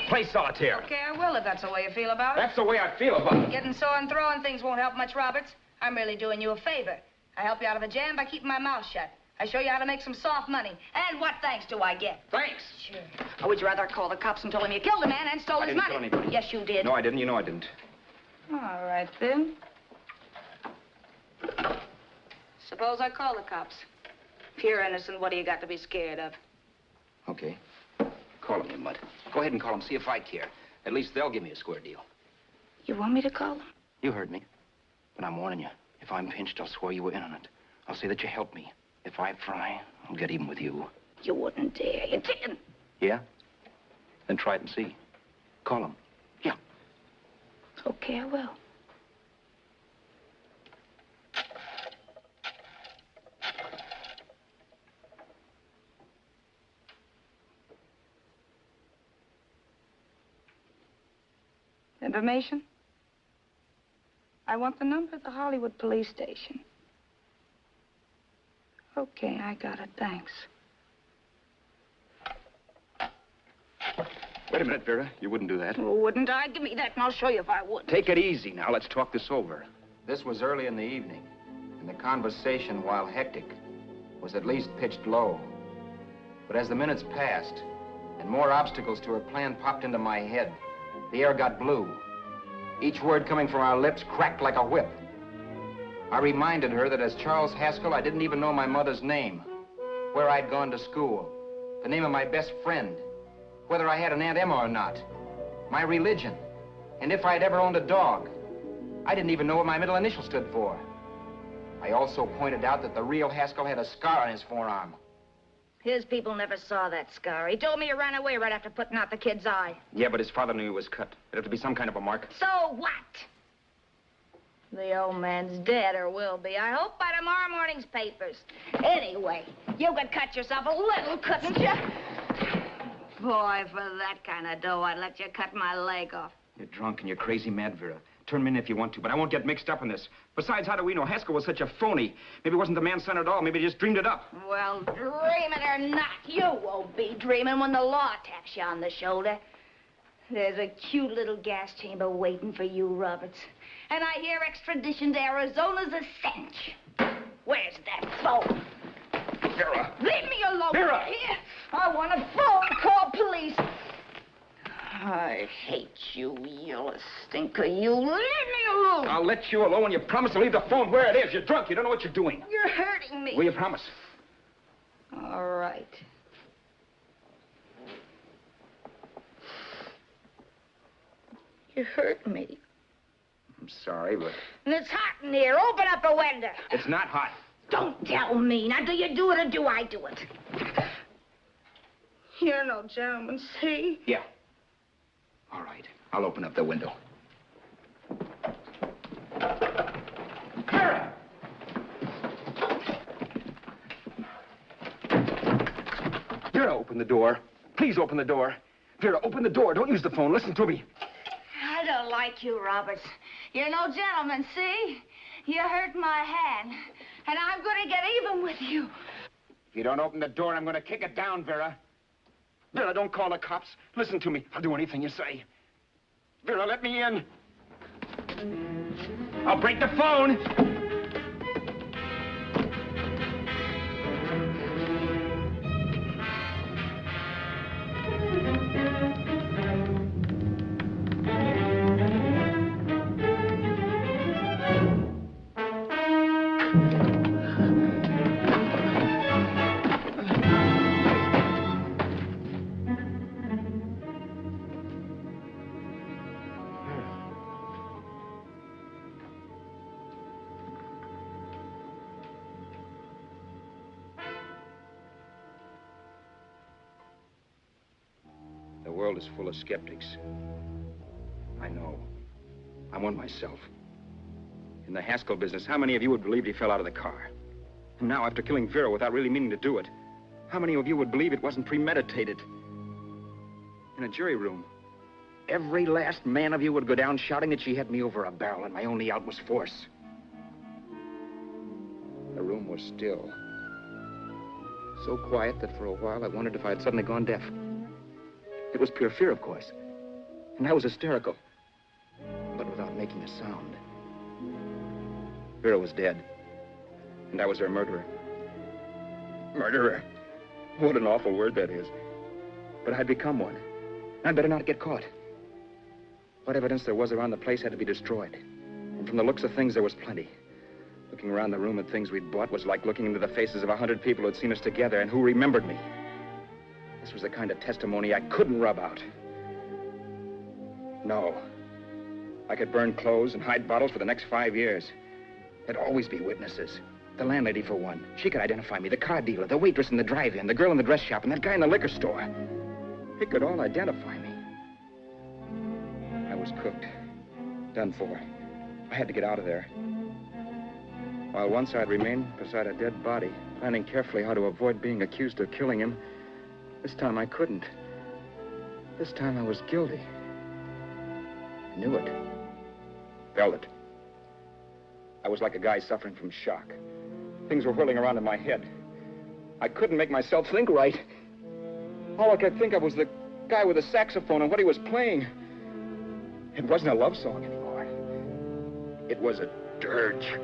Play solitaire. Okay, I will if that's the way you feel about it. That's the way I feel about it. Getting sore and throwing things won't help much, Roberts. I'm really doing you a favor. I help you out of a jam by keeping my mouth shut. I show you how to make some soft money. And what thanks do I get? Thanks. Sure. Or would you rather call the cops and told them you killed the man and stole his money? I didn't kill anybody. Yes, you did. No, I didn't. You know I didn't. All right, then. Suppose I call the cops. If you're innocent, what do you got to be scared of? Okay. Call them, you mutt. Go ahead and call them. See if I care. At least they'll give me a square deal. You want me to call them? You heard me. But I'm warning you. If I'm pinched, I'll swear you were in on it. I'll say that you helped me. If I try, I'll get even with you. You wouldn't dare. You didn't. Yeah? Then try it and see. Call them. Yeah. Okay, I will. Information? I want the number at the Hollywood police station. Okay, I got it. Thanks. Wait a minute, Vera. You wouldn't do that. Oh, wouldn't I? Give me that and I'll show you if I would. Take it easy now. Let's talk this over. This was early in the evening, and the conversation, while hectic, was at least pitched low. But as the minutes passed, and more obstacles to her plan popped into my head, the air got blue. Each word coming from our lips cracked like a whip. I reminded her that as Charles Haskell, I didn't even know my mother's name, where I'd gone to school, the name of my best friend, whether I had an Aunt Emma or not, my religion, and if I'd ever owned a dog. I didn't even know what my middle initial stood for. I also pointed out that the real Haskell had a scar on his forearm. His people never saw that scar. He told me he ran away right after putting out the kid's eye. Yeah, but his father knew he was cut. It'd have to be some kind of a mark. So what? The old man's dead, or will be. I hope by tomorrow morning's papers. Anyway, you could cut yourself a little, couldn't you? Boy, for that kind of dough, I'd let you cut my leg off. You're drunk and you're crazy mad, Vera. Turn me in if you want to, but I won't get mixed up in this. Besides, how do we know? Haskell was such a phony. Maybe he wasn't the man's son at all. Maybe he just dreamed it up. Well, dream it or not, you won't be dreaming when the law taps you on the shoulder. There's a cute little gas chamber waiting for you, Roberts. And I hear extradition to Arizona's a cinch. Where's that phone? Vera! Leave me alone. Vera! Here. I want a phone call, police. I hate you, yellow stinker. You leave me alone. I'll let you alone when you promise to leave the phone where it is. You're drunk. You don't know what you're doing. You're hurting me. Will you promise? All right. You hurt me. I'm sorry, but... And it's hot in here. Open up the window. It's not hot. Don't tell me. Now, do you do it or do I do it? You're no gentleman, see? Yeah. All right. I'll open up the window. Vera! Vera, open the door. Please open the door. Vera, open the door. Don't use the phone. Listen to me. I don't like you, Roberts. You're no gentleman, see? You hurt my hand, and I'm going to get even with you. If you don't open the door, I'm going to kick it down, Vera. Vera, don't call the cops. Listen to me. I'll do anything you say. Vera, let me in. I'll break the phone. The world is full of skeptics. I know. I'm one myself. In the Haskell business, how many of you would believe he fell out of the car? And now, after killing Vera without really meaning to do it, how many of you would believe it wasn't premeditated? In a jury room, every last man of you would go down shouting that she had me over a barrel and my only out was force. The room was still. So quiet that for a while I wondered if I had suddenly gone deaf. It was pure fear, of course. And I was hysterical. But without making a sound. Vera was dead. And I was her murderer. Murderer. What an awful word that is. But I'd become one. I'd better not get caught. What evidence there was around the place had to be destroyed. And from the looks of things, there was plenty. Looking around the room at things we'd bought was like looking into the faces of 100 people who had seen us together and who remembered me. This was the kind of testimony I couldn't rub out. No. I could burn clothes and hide bottles for the next 5 years. There'd always be witnesses. The landlady, for one. She could identify me. The car dealer, the waitress in the drive-in, the girl in the dress shop, and that guy in the liquor store. They could all identify me. I was cooked. Done for. I had to get out of there. While once I'd remained beside a dead body, planning carefully how to avoid being accused of killing him, this time I couldn't. This time I was guilty. I knew it. Felt it. I was like a guy suffering from shock. Things were whirling around in my head. I couldn't make myself think right. All I could think of was the guy with the saxophone and what he was playing. It wasn't a love song anymore. It was a dirge.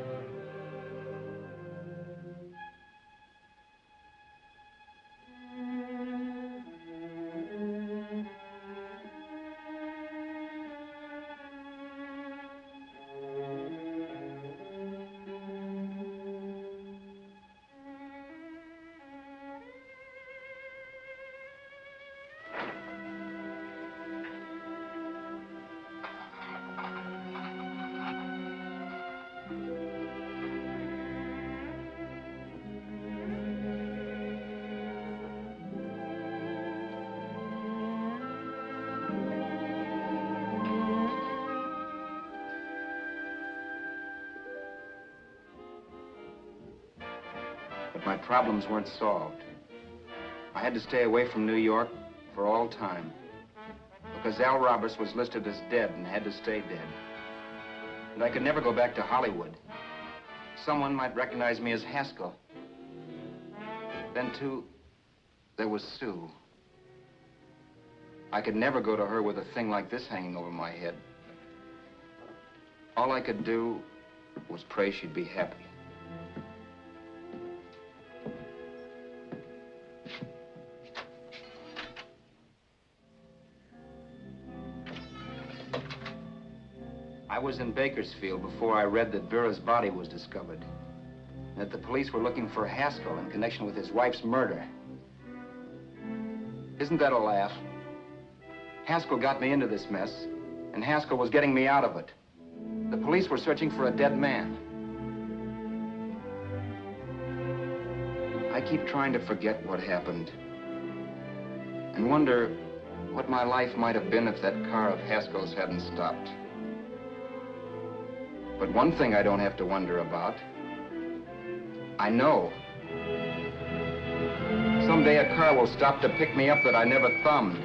My problems weren't solved. I had to stay away from New York for all time. Because Al Roberts was listed as dead and had to stay dead. And I could never go back to Hollywood. Someone might recognize me as Haskell. Then, too, there was Sue. I could never go to her with a thing like this hanging over my head. All I could do was pray she'd be happy. I was in Bakersfield before I read that Vera's body was discovered. And that the police were looking for Haskell in connection with his wife's murder. Isn't that a laugh? Haskell got me into this mess, and Haskell was getting me out of it. The police were searching for a dead man. I keep trying to forget what happened. and wonder what my life might have been if that car of Haskell's hadn't stopped. But one thing I don't have to wonder about. I know. Someday a car will stop to pick me up that I never thumbed.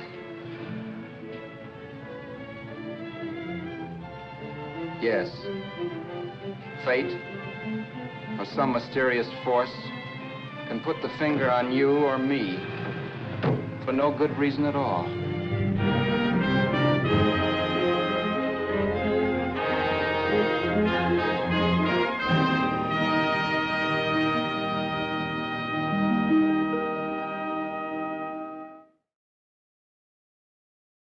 Yes. Fate, or some mysterious force, can put the finger on you or me for no good reason at all.